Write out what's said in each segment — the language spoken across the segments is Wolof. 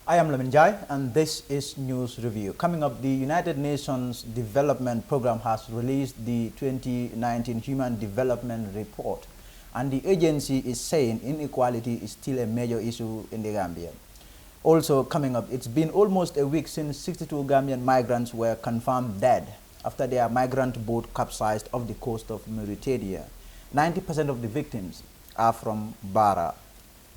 I am Lamin Jai, and this is News Review. Coming up, the United Nations Development Program has released the 2019 Human Development Report, and the agency is saying inequality is still a major issue in the Gambia. Also coming up, it's been almost a week since 62 Gambian migrants were confirmed dead after their migrant boat capsized off the coast of Mauritania. 90% of the victims are from Barra.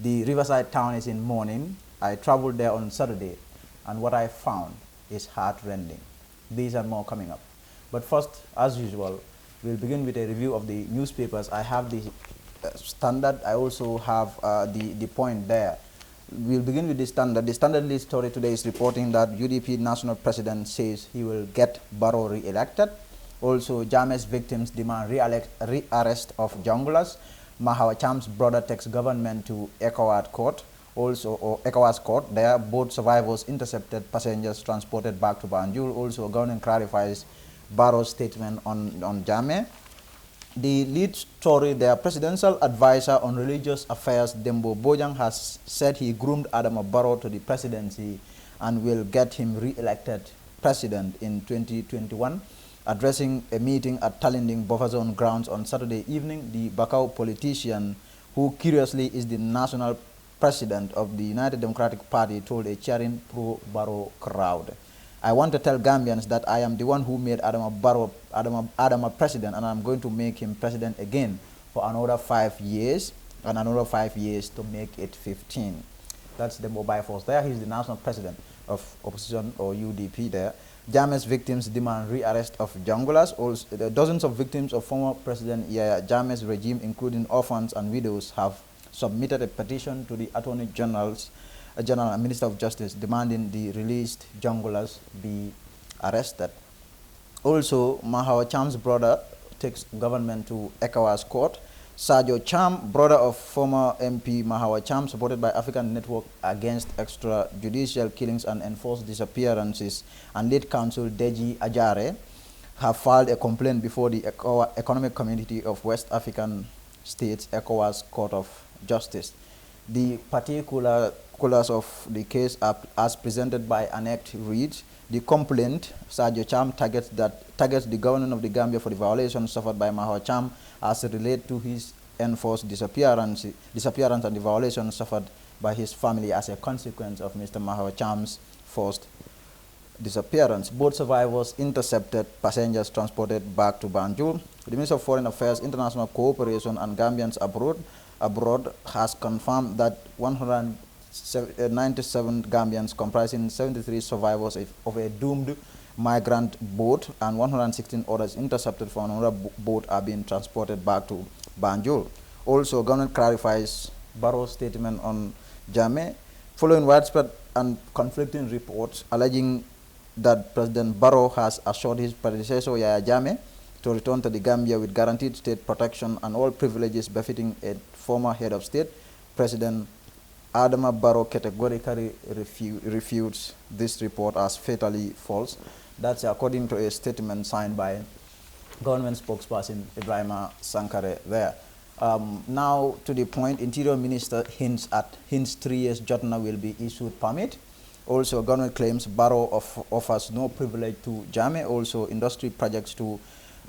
The riverside town is in mourning. I traveled there on Saturday, and what I found is heart-rending. These and more coming up. But first, as usual, we'll begin with a review of the newspapers. I have the Standard. I also have the Point there. We'll begin with the Standard. The Standard lead story today is reporting that UDP national president says he will get Barrow re-elected. Also, Jammeh's victims demand re-arrest of junglers. Mahawa Cham's brother takes government to ECOWAS court. ECOWAS court. There, both survivors intercepted passengers transported back to Banjul. Also, government clarifies Barrow's statement on Jammeh. The lead story, their presidential advisor on religious affairs, Dembo Bojang, has said he groomed Adama Barrow to the presidency and will get him re-elected president in 2021. Addressing a meeting at Talinding Buffer Zone grounds on Saturday evening, the Bakau politician, who curiously is the national president of the United Democratic Party, told a cheering pro-Barrow crowd, "I want to tell Gambians that I am the one who made Adama president, and I'm going to make him president again for another 5 years, and another 5 years to make it 15. That's the mobile force there. He's the national president of opposition or UDP there. Jammeh's victims demand re-arrest of junglers. Also, the dozens of victims of former President Yahya Jammeh's regime, including orphans and widows, have submitted a petition to the Attorney General and Minister of Justice demanding the released junglers be arrested. Also, Mahawa Cham's brother takes government to ECOWAS court. Sajo Cham, brother of former MP Mahawa Cham, supported by African Network Against Extrajudicial Killings and Enforced Disappearances, and lead counsel Deji Ajare, have filed a complaint before the Economic Community of West African States, ECOWAS Court of Justice. The particulars of the case are as presented by Annette Reed. The complaint, Sajo Cham, targets the government of the Gambia for the violations suffered by Mahawa Cham as related to his enforced disappearance and the violations suffered by his family as a consequence of Mr. Mahawa Cham's forced disappearance. Both survivors intercepted passengers transported back to Banjul. The Minister of Foreign Affairs, International Cooperation and Gambians abroad has confirmed that 197 Gambians, comprising 73 survivors of a doomed migrant boat and 116 others intercepted from another boat, are being transported back to Banjul. Also, government clarifies Barrow's statement on Jammeh, following widespread and conflicting reports alleging that President Barrow has assured his predecessor Yahya Jammeh to return to the Gambia with guaranteed state protection and all privileges befitting a former head of state. President Adama Barrow categorically refutes this report as fatally false. That's according to a statement signed by government spokesperson Ibrahima Sankare there. Now to the Point, Interior Minister hints 3 years Jotna will be issued permit. Also, government claims Barrow offers no privilege to Jammeh. Also, industry projects to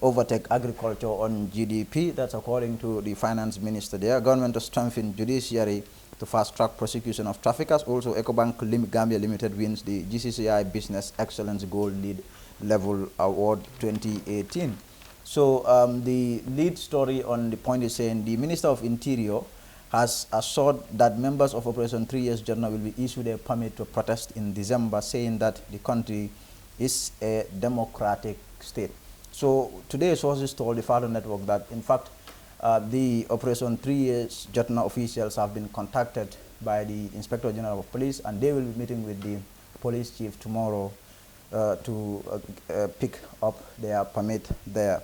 overtake agriculture on GDP. That's according to the finance minister there. Government to strengthen judiciary to fast-track prosecution of traffickers. Also, EcoBank Gambia Limited wins the GCCI Business Excellence Gold Lead Level Award 2018. So the lead story on the Point is saying the Minister of Interior has assured that members of Operation 3 Years Journal will be issued a permit to protest in December, saying that the country is a democratic state. So today, sources told the Father Network that, in fact, the Operation 3 Years Jotna officials have been contacted by the Inspector General of Police, and they will be meeting with the police chief tomorrow to pick up their permit there.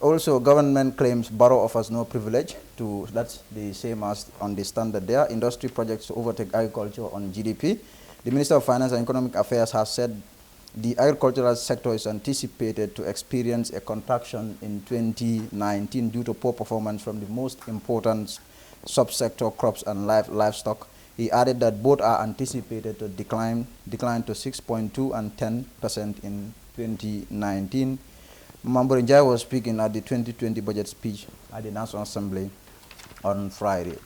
Also, government claims Barrow offers no privilege to, that's the same as on the Standard there. Industry projects to overtake agriculture on GDP. The Minister of Finance and Economic Affairs has said the agricultural sector is anticipated to experience a contraction in 2019 due to poor performance from the most important subsector, crops and livestock. He added that both are anticipated to decline to 6.2 and 10% in 2019. Mamborinjai was speaking at the 2020 budget speech at the National Assembly on Friday.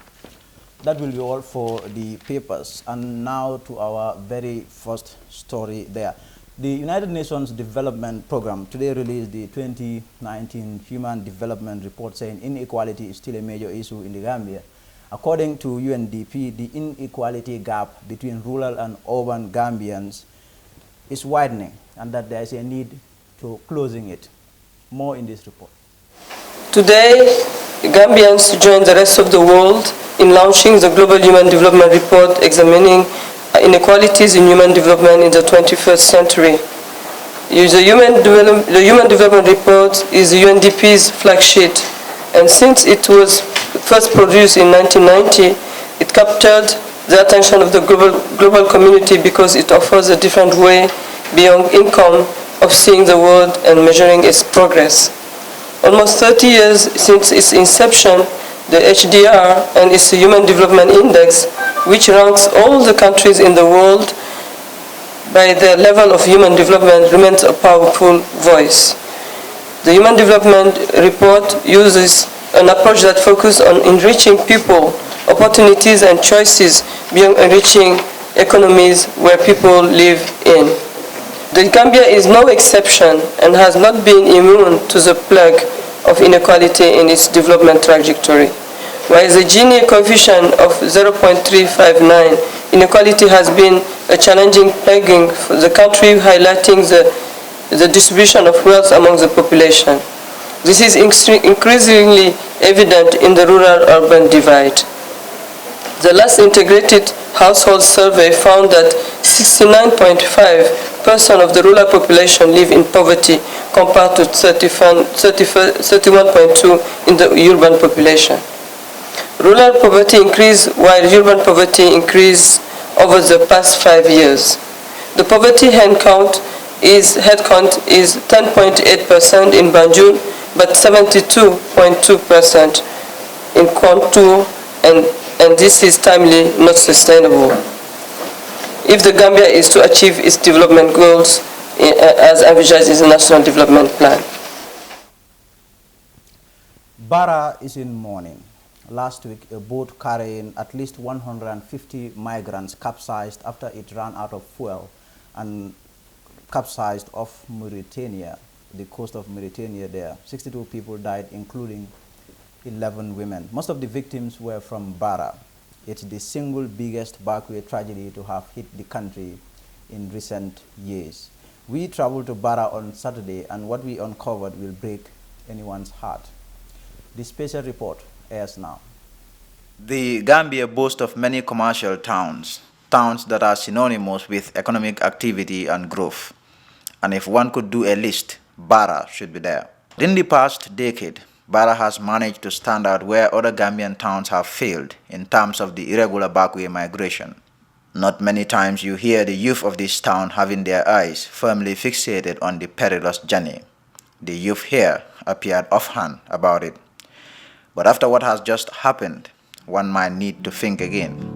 That will be all for the papers. And now to our very first story there. The United Nations Development Program today released the 2019 Human Development Report saying inequality is still a major issue in the Gambia. According to UNDP, the inequality gap between rural and urban Gambians is widening and that there is a need to closing it. More in this report. Today, Gambians join the rest of the world in launching the Global Human Development Report examining inequalities in human development in the 21st century. The Human Development Report is the UNDP's flagship, and since it was first produced in 1990, it captured the attention of the global community because it offers a different way beyond income of seeing the world and measuring its progress. Almost 30 years since its inception, the HDR and its Human Development Index, which ranks all the countries in the world by their level of human development, remains a powerful voice. The Human Development Report uses an approach that focuses on enriching people, opportunities and choices beyond enriching economies where people live in. The Gambia is no exception and has not been immune to the plague of inequality in its development trajectory. While the Gini coefficient of 0.359, inequality has been a challenging plaguing for the country, highlighting the distribution of wealth among the population. This is increasingly evident in the rural-urban divide. The last integrated household survey found that 69.5% of the rural population live in poverty compared to 31.2% in the urban population. Rural poverty increased while urban poverty increased over the past 5 years. The poverty headcount is 10.8% in Banjul, but 72.2% in Kwantu, and this is timely not sustainable if the Gambia is to achieve its development goals as envisaged in the National Development Plan. Barra is in mourning. Last week, a boat carrying at least 150 migrants capsized after it ran out of fuel and capsized off Mauritania, the coast of Mauritania there. 62 people died, including 11 women. Most of the victims were from Barra. It's the single biggest backway tragedy to have hit the country in recent years. We traveled to Barra on Saturday, and what we uncovered will break anyone's heart. The special report airs now. The Gambia boasts of many commercial towns that are synonymous with economic activity and growth. And if one could do a list, Barra should be there. In the past decade, Barra has managed to stand out where other Gambian towns have failed in terms of the irregular backway migration. Not many times you hear the youth of this town having their eyes firmly fixated on the perilous journey. The youth here appeared offhand about it. But after what has just happened, one might need to think again.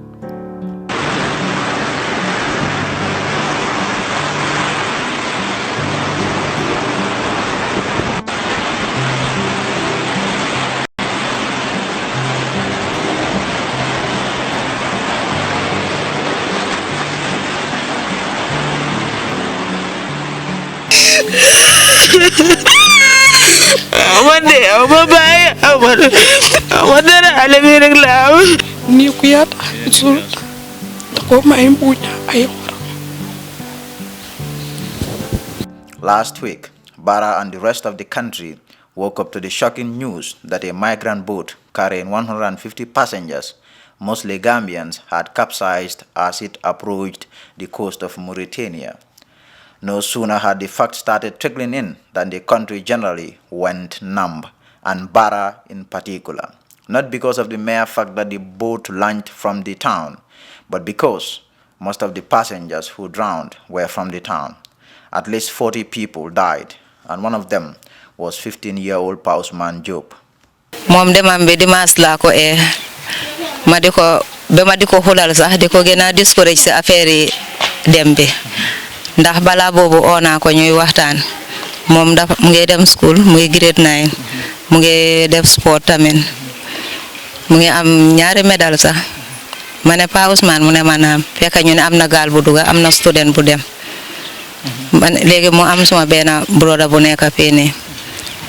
Last week, Barra and the rest of the country woke up to the shocking news that a migrant boat carrying 150 passengers, mostly Gambians, had capsized as it approached the coast of Mauritania. No sooner had the fact started trickling in than the country generally went numb, and Barra in particular. Not because of the mere fact that the boat launched from the town, but because most of the passengers who drowned were from the town. At least 40 people died, and one of them was 15-year-old Pausman Job. Mom de mambe di mas la ko e madiko bema diko hulal sax diko gëna discourage ci affaire yi dem bi ndax bala bobu ona ko ñuy waxtaan mom dafa mu ngi dem school mu ngi grade 9 mu ngi def sport tamen mu ngi am ñaari medal sax mané Pa Ousmane mu ne manam fekk ñu ne amna gal bu duga amna student bu dem man légui mo am suma bena broda bu nekk fi ni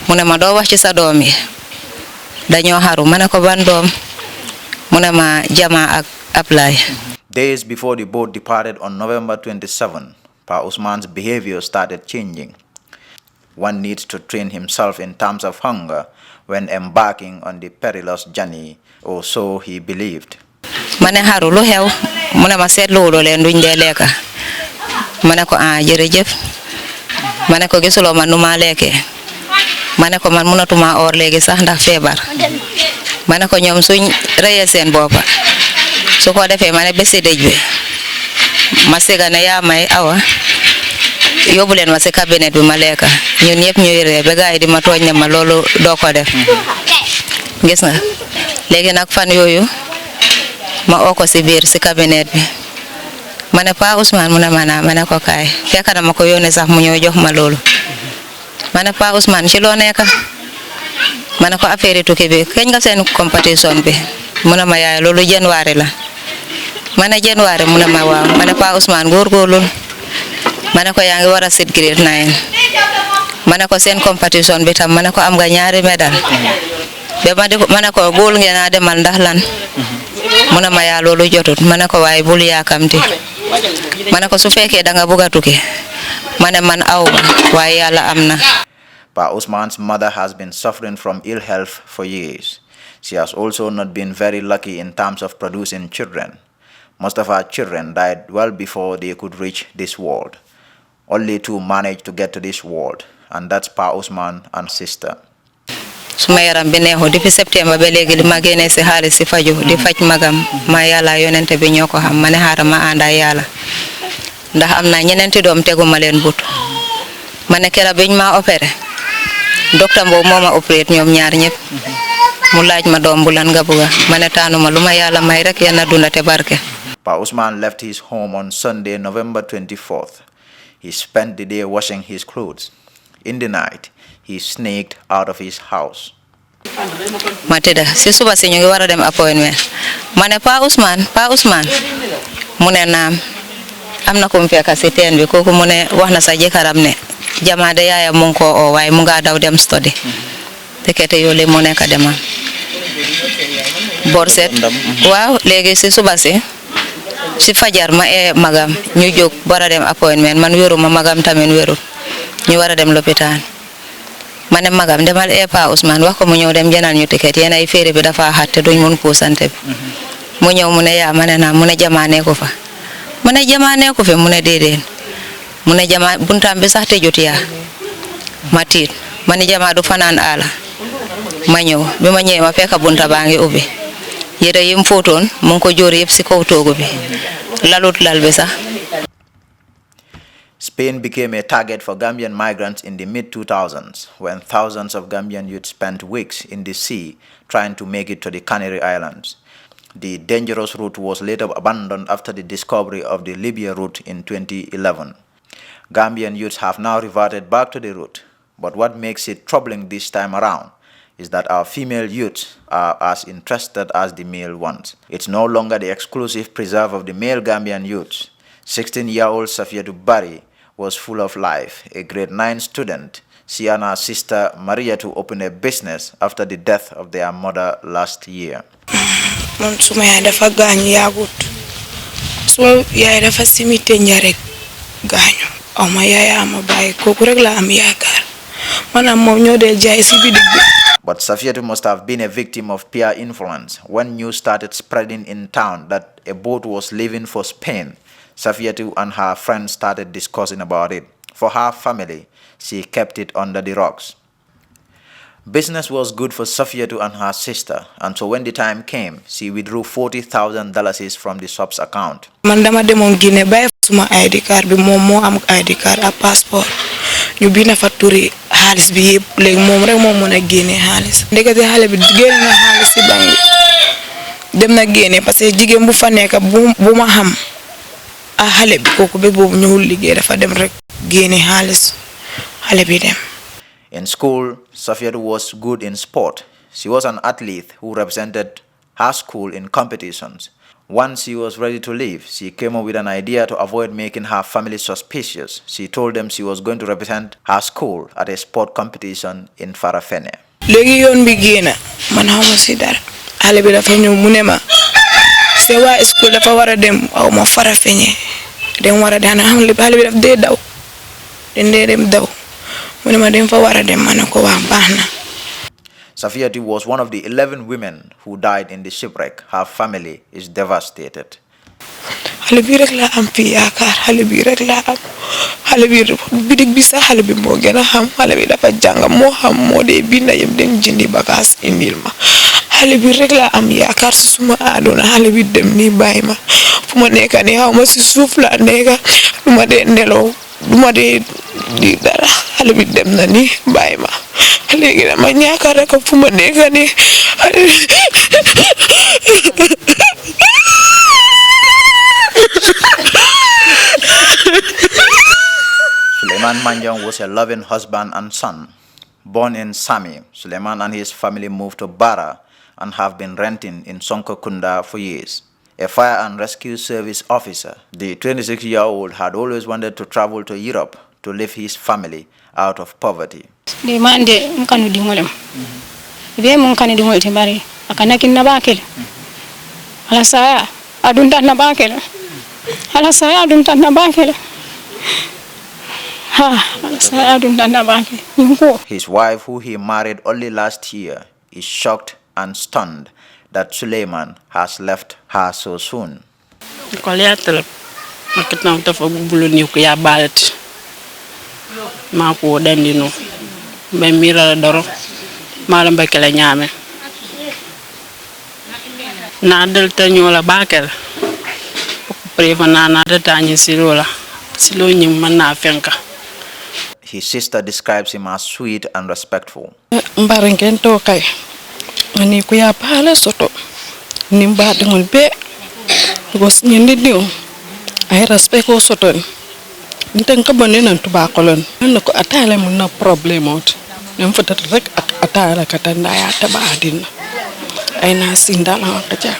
mu ne ma do wax ci sa doom yi dañoo haru mané ko ban doom mu ne ma Jama ak Apply. Days before the boat departed on November 27, Pa Ousmane's behavior started changing. One needs to train himself in terms of hunger when embarking on the perilous journey, or so he believed. Mané haru lu xew mu ne ma seetlu lo len duñ dé lekka mané ko jërëjëf mané ko gisulo man numa lekke mané ko man munatuma or légui sax ndax febar mané ko ñom suñ reyé sen bopa su ko défé mané béssé dej bi ma séga na ya may awa yóbbu leen ma ci cabinet bi ma lekka ñun ñëpp ñuy ree ba gaay di ma tooñ ne ma loolu doo ko def gis nga léegi nag fan yooyu ma oo ko ci biir ci cabinet bi ma ne Pa Ousmane mu ne ma ne ko kaay fekk na ma ko yónnee sax mu ñëw jox ma loolu ma ne Pa Ousmane ci loo nekk ma ne ko affaire tukki bi kañ nga seen compétition bi mu ne ma yaay loolu January la ma ne January mu ne ma waaw ma ne Pa Ousmane góorgóorlu ma ne ko yaa ngi war a sit grade 9 ma ne ko seen compétition bi tam ma ne ko am nga ñaari medal ma ne ko bul ngeen a demal ndax lan mu ne ma yaa loolu jotut ma ne ko waaye bul yaakamti ma ne ko su fekkee da nga bëgg a tukki ma ne man aw waaye yàlla am na. Pa Ousmane's mother has been suffering from ill health for years. She has also not been very lucky in terms of producing children. Most of her children died well before they could reach this world. Only two managed to get to this world, and that's Pa Ousmane and sister. Suma yaram bi neexu depuis septembre ba léegi li ma génnee si xaalis si faju di faj magam ma yàlla yonente bi ñoo ko xam ma ne xaaral ma ànda yàlla ndax am na ñeneenti doom teguma leen but ma ne kera biñ ma opéré docteur boobu moo ma opéré ñoom ñaar ñëpp mu laaj ma doom bu lan nga bëgga ma ne taanuma lu ma yàlla may rek yal na dunda te barke. Pa Ousmane left his home on Sunday, November 24th. He spent the day washing his clothes. In the night, he sneaked out of his house. Ma tëdda si suba si ñu ngi war a dem appointment ma ne Pa Ousmane mu ne naam am na ko mu fekk si teen bi kooku mu ne wax na sa jëkkëram ne Jama de yaaya mu ngi ko oo waaye mu nga daw dem study te kete yoo le mu nekk demal borset waaw léegi si suba si fajar ma magam ñu jóg bara dem appointment man wéru ma magam tamit wéru ñu war a dem lopitaan ma ne magam demal Pa Ousmane wax ko mu ñëw dem jënal ñu ticket yéen ay féere bi dafa xatte duñ mun puusante bi mu ñëw mu ne yaa ma ne naa mu ne Jama ne ko fa mu ne Jama ne ko fi mu ne déedéet mu ne Jama buntam bi sax tëjut yaa ma tiit ma ne Jama du fanaan aala ma ñëw bi ma ñëwee ma fekk bunta baa ngi ubbi yére yim fóotoon mu ngi ko jóor yëpp si kaw toogu bi lalut lal bi sax. Spain became a target for Gambian migrants in the mid-2000s when thousands of Gambian youth spent weeks in the sea trying to make it to the Canary Islands. The dangerous route was later abandoned after the discovery of the Libya route in 2011. Gambian youths have now reverted back to the route, but what makes it troubling this time around is that our female youths are as interested as the male ones. It's no longer the exclusive preserve of the male Gambian youths. 16-year-old Safiatou Barry was full of life. A grade 9 student, she and her sister Mariatu opened a business after the death of their mother last year. Man suma yaay dafa gaañu yaagut suma yaay dafa simite ñarek gaañu aw ma yaay ama bàyyi kooku rek la am yaakaar manam moom ñoo dee jaay si bidig bi. But Safiatou must have been a victim of peer influence. When news started spreading in town that a boat was leaving for Spain, Safiatou and her friends started discussing about it. For her family, she kept it under the rocks. Business was good for Safiatou and her sister, and so when the time came, she withdrew $40,000 from the shop's account. Man dama demoon Guinée bay suma ID card bi moom moo am ID card ak passeport ñu bina fa turi xaalis bi yëpp léegi moom rek moo mën a génne xaalis ndekete xale bi génne na xaalis si banque bi dem na génne parce que jigéen bu fa nekk bu ma xam a xale bi kooku ba boobu ñëwul liggéey dafa dem rek génne xaalis xale bi dem. In school, Safiatou was good in sport. She was an athlete who represented her school in competitions. Once she was ready to leave, she came up with an idea to avoid making her family suspicious. She told them she was going to represent her school at a sport competition in Farafenni. léegi yoon bi génn man xawma si dara xale bi dafa ñëw mu ne ma c'est waa school dafa war a dem aw ma Farafenni dem war a daan xale bi daf dee daw den dee dem daw mu ne ma dem fa war a dem ma ne ko waa baax na. Safiatou was one of the 11 women who died in the shipwreck. Her family is devastated. xale bi rek laa am fii yaakaar xale bi rek laa am xale bi bitig bi sax xale bi moo gën a xam xale bi dafa jàng moo xam moo dee binda yëpp dem jëndi bagage indil ma xale bi rek laa am yaakaar si suma àdduna xale bi dem nii bàyyi ma fu ma nekk nii xaw ma si suuf laa nekk du ma dee nelaw du ma dee di dara xale bi dem na nii bàyyi ma léegi dama ñaakaar rek fu ma nekk nii Suleiman Manjang was a loving husband and son. Born in Sami, Suleiman and his family moved to Barra and have been renting in Sonkokunda for years. A fire and rescue service officer, the 26-year-old had always wanted to travel to Europe to lift his family out of poverty. De mande mkanu dingolem. Ibe mkanu dingol timbari akana kinna bakel. Ala saya adunta na bakel. Ala saya adunta na bakel. His wife, who he married only last year, is shocked and stunned that Suleiman has left her so soon. His sister describes him as sweet and respectful. I respect also to nten ka bonen tubakolon nako atala mun na problem ot nem fata rek atala katanda ya tabadin ay na sindala kaja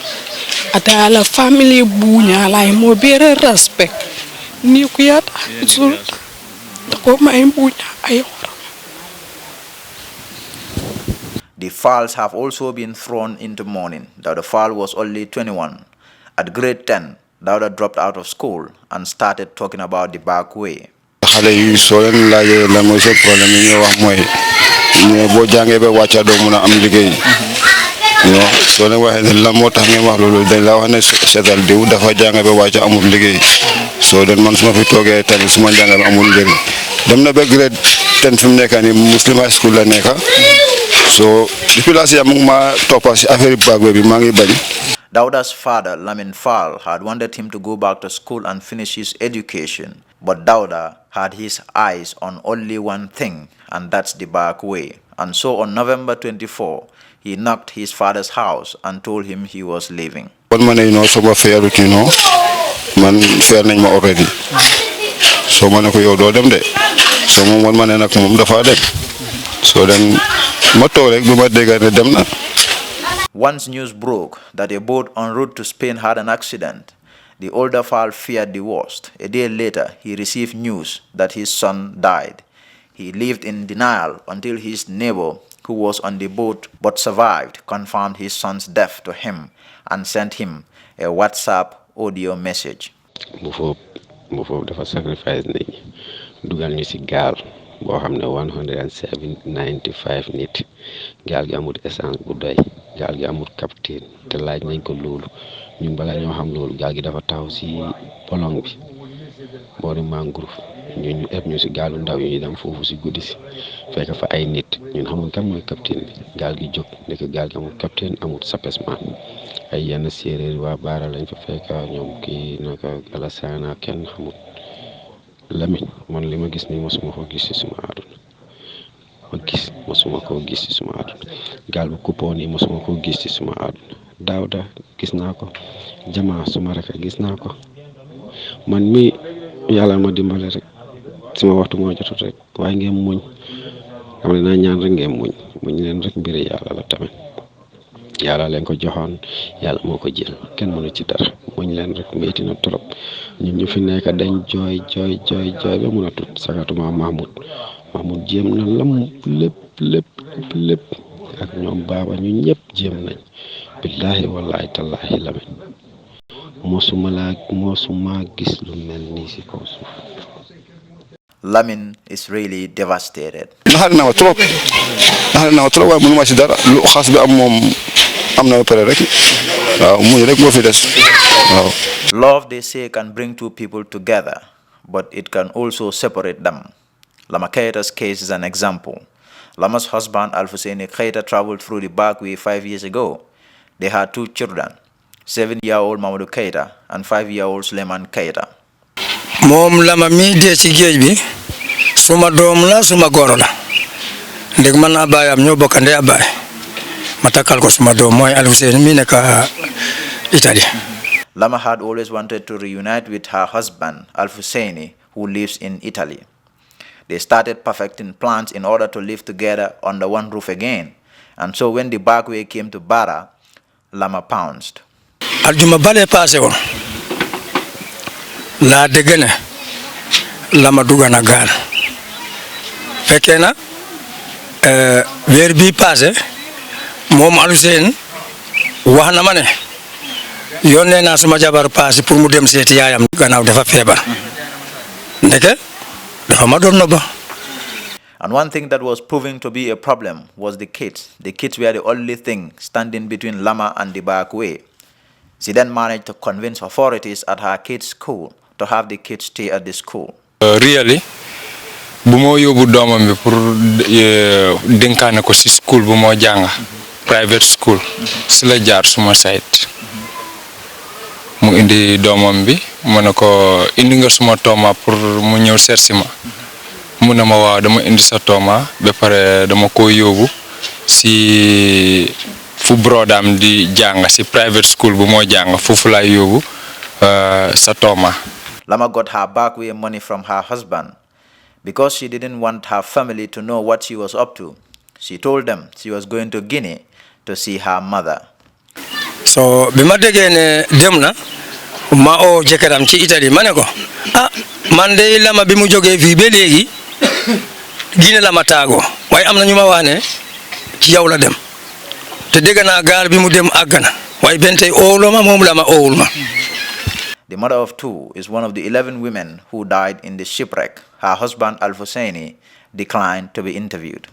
atala family bunya lay mo bere respect ni ku yata sul ko may bunya ay. The Falls have also been thrown into mourning. Dauda Fall was only 21. At grade 10, Dauda dropped out of school and started talking about the back way. Xale yu so len laaje la mo se problème ñu wax moy ñu bo jangé ba wacca do mëna am liggéey no so len waxe la mo tax ngeen wax lolu dañ la wax ne sétal diw dafa jangé ba wacca amul liggéey so den man suma fi togué tan suma jangé amul liggéey dem na ba grade 10 fim nekkani muslim high school la nekka so depuis la ci am ma topa ci affaire back way bi ma ngi bañ. Dauda's father, Lamin Fall, had wanted him to go back to school and finish his education. But Dauda had his eyes on only one thing, and that's the back way. And so on November 24, he knocked his father's house and told him he was leaving. One man, some fair, man fair name already. So man, I do them there. So one man and I come the father. So then, motor them na. Once news broke that a boat en route to Spain had an accident, the older Fall feared the worst. A day later, he received news that his son died. He lived in denial until his neighbor, who was on the boat but survived, confirmed his son's death to him and sent him a WhatsApp audio message. Before the sacrifice, dugal ñu ci gaal boo xam ne 195 nit gaal gi amul essence bu doy gaal gi amul capitaine te laaj nañ ko loolu ñun bala ñoo xam loolu gaal gi dafa taxaw ci bolong bi boori mangrove ñu ëpp ñu ci gaalu ndaw yi ñu dem foofu ci guddi ci fekk fa ay nit ñun xamul kan mooy capitaine bi gaal gi jóg nekk gaal gi amul capitaine amul sapesman ay yenn séeréer waa Barra lañ fa fekk ñoom kii naka Alassana kenn xamul Lamine man li ma gis nii mosuma ko gis ci suma àdduna mosuma ko gis ci suma àdduna gaal bu kuppoon yi mosuma ko gis ci suma àdduna Daawda gis naa ko Jama suma rek gis naa ko man mi yàlla ma dimbale rek sama waxtu moo jotut rek waaye ngeen muñ xam ne naa ñaan rek ngeen muñ leen rek mbiri yàlla la tamit yàlla leen ko joxoon yàlla moo ko jël kenn mënu ci dara muñ leen rek metti na trop ñun ñu fi nekk dañ jooy ba mun a tut sagatuma Mahmoud jéem na lam lépp ak ñoom baaba ñu ñëpp jéem nañ billaahi wallaahi tallaahi Lamin mosuma gis lu mel nii si kaw suuf. Lamin is really devastated. naxal na ma trop waaye mënuma si dara lu xas bi am moom am na ba pare rek waaw muñ rek moo fi des waaw. Love, they say, can bring two people together, but it can also separate them. Lama Keita's case is an example. Lama's husband, Alfuseni Keita, traveled through the back way 5 years ago. They had 2 children, 7-year-old Mamadou Keita and 5-year-old Suleiman Keita. Mom Lama mi de ci geej bi suma doom la suma goro la ndeg man abayam ñoo bokkande abay ma takkal ko suma doom moy Alfuseni mi nekk Italy. Lama had always wanted to reunite with her husband, Alfuseni, who lives in Italy. They started perfecting plans in order to live together under one roof again. And so when the backway came to Barra, Lama pounced. Aljuma bale passé won la degene Lama dugana gal fekena wer bi passé mom Alfuseni wax na ma ne yónnee naa suma jabar passé pour mu dem seeti yaayam gannaaw dafa feebar ndeke dafa ma doon noba. And one thing that was proving to be a problem was the kids. The kids were the only thing standing between Lama and the back way. She then managed to convince authorities at her kids' school to have the kids stay at the school. Really, bu mo yóbbu doomam bi pour dénkaane ko si school bu mo jàng private school si la jaar suma site mu indi doomam bi mu ne ko indi nga suma tooma pour mu ñëw seet si ma mu ne ma waaw dama indi sa tooma ba pare dama ko yóbbu si fu brodam di jàng si private school bu mo jàng foofu lay yóbbu sa tooma. Lama got her backway money from her husband because she didn't want her family to know what she was up to. She told them she was going to Guinea to see her mother. So bima dege ne dem na ma o jekaram ci Italy ma ne ko man de Lama bi mu jógee fii ba léegi Guinée la ma taago waaye am na ñu ma wax ne ci yow la dem te dégg naa gaal bi mu dem àgg na waaye benn tey oowuloo ma moom Lama oowul ma. The mother of 2 is one of the 11 women who died in the shipwreck. Her husband, Alfuseni, declined to be interviewed.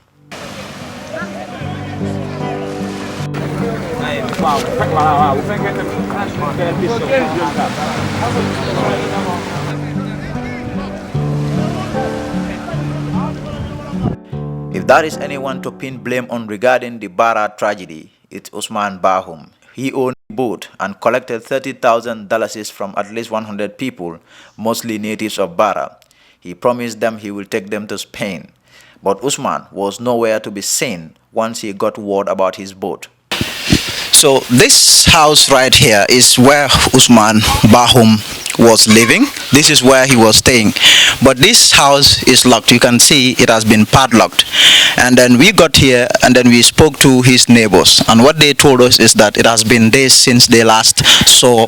If there is anyone to pin blame on regarding the Barra tragedy, it's Usman Bahum. He owned a boat and collected $30,000 from at least 100 people, mostly natives of Barra. He promised them he will take them to Spain. But Usman was nowhere to be seen once he got word about his boat. So this house right here is where Usman Bahum was living. This is where he was staying. But this house is locked. You can see it has been padlocked. And then we got here and then we spoke to his neighbors. And what they told us is that it has been days since they last saw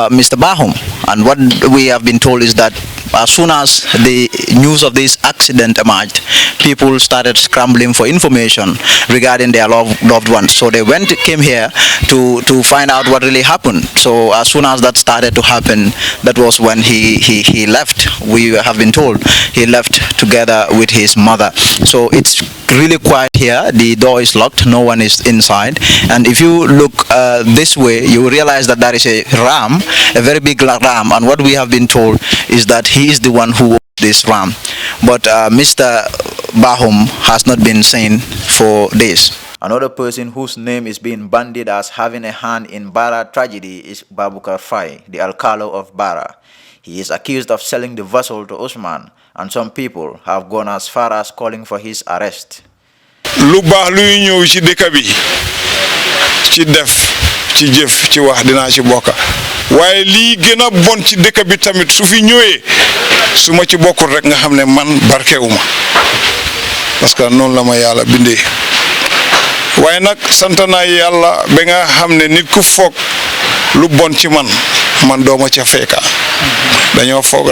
Mr. Bahum. And what we have been told is that as soon as the news of this accident emerged, people started scrambling for information regarding their loved ones. So they came here to find out what really happened. So as soon as that started to happen, that was when he left. We have been told he left together with his mother. So it's really quiet here. The door is locked. No one is inside. And if you look this way, you realize that there is a ram, a very big ram. And what we have been told is that he is the one who owns this ram. But Mr. Bahum has not been seen for days. Another person whose name is being bandied as having a hand in Barra tragedy is Babukar Fai, the Alcalo of Barra. He is accused of selling the vessel to Usman, and some people have gone as far as calling for his arrest. Lu baax luy ñëw ci dëkk bi ci def ci ci jëf ci wax dinaa ci bokka waaye lii gën a bon ci dëkk bi tamit su fi ñëwee su ma ci bokkul rek nga xam ne man barkewuma parce que noonu la ma yàlla bindee waaye nag sant naa yàlla ba nga xam ne nit ku foog lu bon ci man dooma ca fekka dañoo foog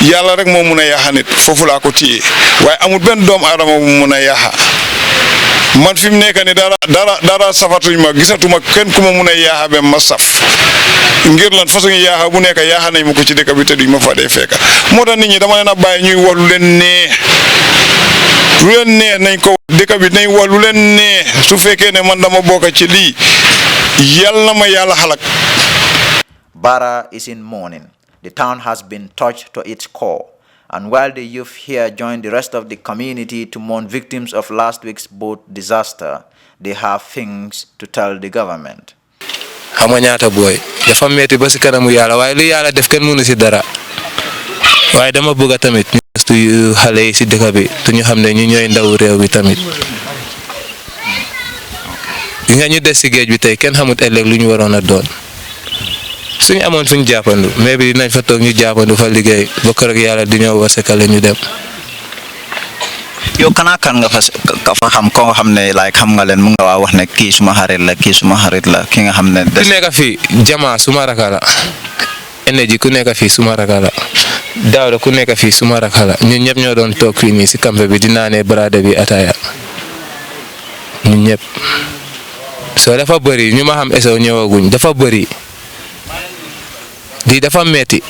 yàlla rek moo mun a yaaxa nit foofu laa ko téye waaye amul benn doomu aadama bu mun a yaaxa man fi mu nekk ni dara safatuñ ma gisatuma kenn ku ma mun a yaaxa ba ma saf ngir lan façon yaaxa bu nekk yaaxa nañ ma ko ci dëkk bi te duñ ma fa dee fekka moo tax nit ñi dama leen a bàyyi ñuy wax lu leen neex nañ ko dëkk bi nañ wax lu leen neex su fekkee ne man dama bokk ci lii yal na ma yàlla xalak. Barra is in mourning. The town has been touched to its core, and while the youth here join the rest of the community to mourn victims of last week's boat disaster, they have things to tell the government. xam nga ñaata booy dafa metti ba si kanamu yàlla waaye lu yàlla def kenn mënu si dara waaye dama bëgg tamit ñu gëstu xale yi si dëkk bi te ñu xam ne ñu ñooy ndaw réew bi tamit yi nga ñu des si géej bi tey kenn xamut ëllëg lu ñu waroon a doon suñu amoon fuñu jàppandu mais bi dinañ fa toog ñu jàppandu fa liggéey ba kër ak yàlla di ñëw wasekale ñu dem. yow kan nga fa xam ko nga xam ne like xam nga leen mu nga wax ne kii suma xarit la ki nga xam ne. ku nekk fii Jama suma raka la Energy ku nekk fii suma raka la Daawda ku nekk fii suma raka la ñun ñëpp ñoo doon toog fii nii si campé bi di naanee brade bi ataaya ñun ñëpp soo dafa bëri ñu ma xam eso ñëwaguñ dafa bëri. dafa metti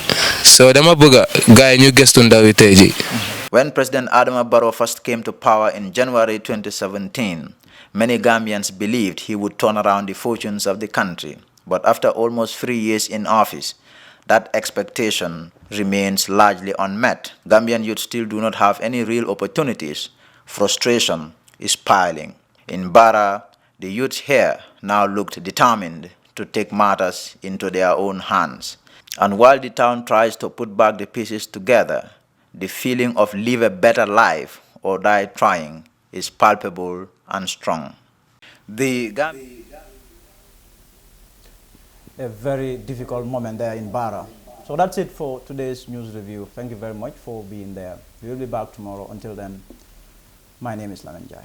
so dama bëgg gaay ñu gëstu ndaw yi tey ji. When President Adama Barrow first came to power in January 2017, many Gambians believed he would turn around the fortunes of the country. But after almost 3 years in office, that expectation remains largely unmet. Gambian youth still do not have any real opportunities. Frustration is piling. In Barra, the youth here now looked determined to take matters into their own hands. And while the town tries to put back the pieces together, the feeling of live a better life or die trying is palpable and strong. A very difficult moment there in Barra. So that's it for today's news review. Thank you very much for being there. We will be back tomorrow. Until then, my name is Lamin Jai.